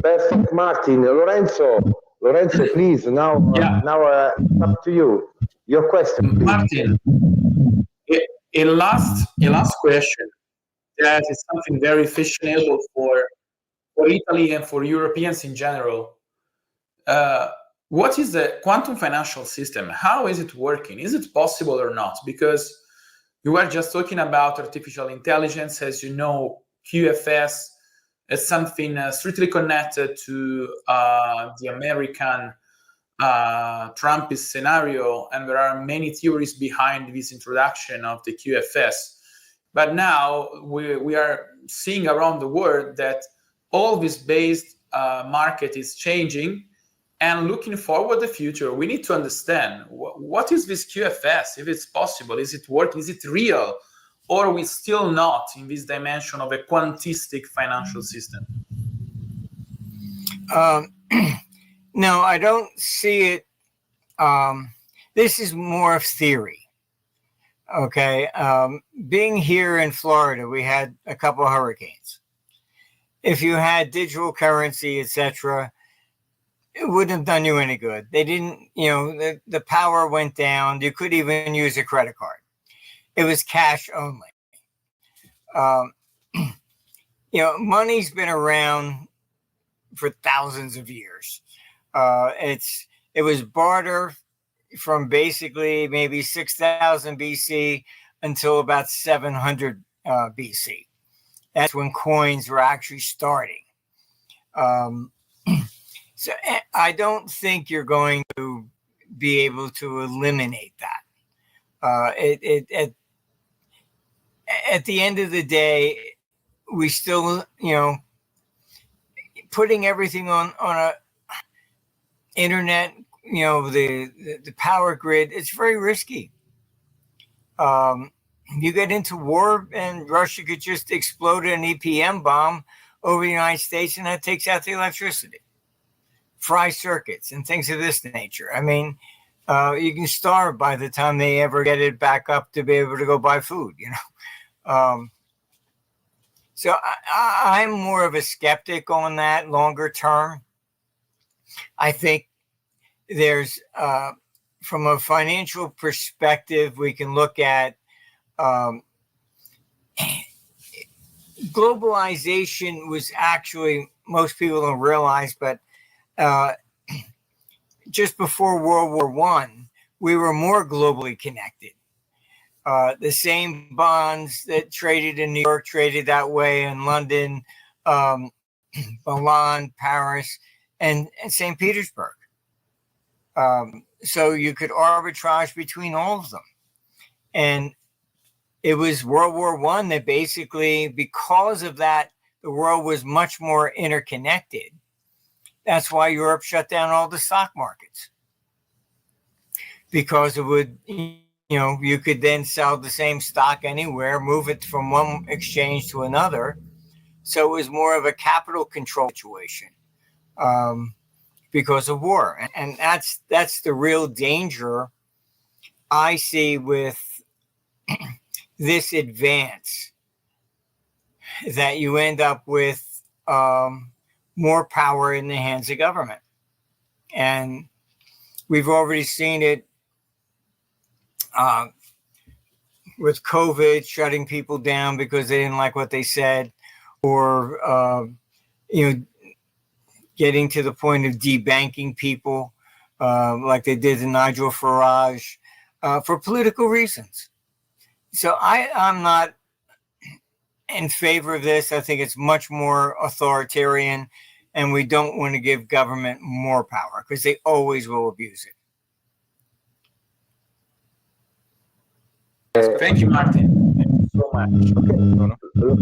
Perfect, Martin. Lorenzo, please. Now it's up to you. Your question, please. Martin, a last question that is something very fashionable for Italy and for Europeans in general. What is the quantum financial system? How is it working? Is it possible or not? Because you were just talking about artificial intelligence. As you know, QFS is something strictly connected to the American Trumpist scenario, and there are many theories behind this introduction of the QFS. But now we are seeing around the world that all this based market is changing, and looking forward the future, we need to understand what is this QFS, if it's possible, is it working, is it real, or are we still not in this dimension of a quantistic financial system? No, I don't see it. This is more of theory. Okay. Being here in Florida, we had a couple of hurricanes. If you had digital currency, etc., it wouldn't have done you any good. They didn't, the power went down. You couldn't even use a credit card. It was cash only. Money's been around for thousands of years. It was barter from basically maybe 6,000 BC until about 700 BC. That's when coins were actually starting. So I don't think you're going to be able to eliminate that. At the end of the day, we still, putting everything on a internet, the power grid, it's very risky. You get into war and Russia could just explode an EPM bomb over the United States, and that takes out the electricity, fry circuits and things of this nature. I mean, you can starve by the time they ever get it back up to be able to go buy food, So I'm more of a skeptic on that longer term. I think there's, from a financial perspective, we can look at globalization was actually, most people don't realize, but just before World War I, we were more globally connected. The same bonds that traded in New York traded that way in London, Milan, Paris, and St. Petersburg. So you could arbitrage between all of them. And it was World War I that basically, because of that, the world was much more interconnected. That's why Europe shut down all the stock markets. Because it would, you could then sell the same stock anywhere, move it from one exchange to another. So it was more of a capital control situation because of war. And that's the real danger I see with this advance, that you end up with more power in the hands of government. And we've already seen it with COVID, shutting people down because they didn't like what they said, or getting to the point of debanking people like they did to Nigel Farage for political reasons. So I'm not in favor of this. I think it's much more authoritarian, and we don't want to give government more power because they always will abuse it. Thank you, Martin. Thank you so much. Okay.